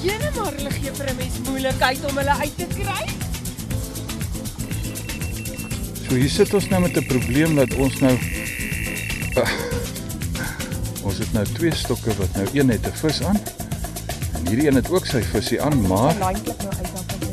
Jene maar hulle gee vir 'n mens moeilikheid om hulle uit te kry. So hier sit ons nou met 'n probleem dat ons nou ons het nou 2 stokke wat nou een het 'n vis aan en hierdie een het ook sy visie aan, maar Lyn klip nou uit dan.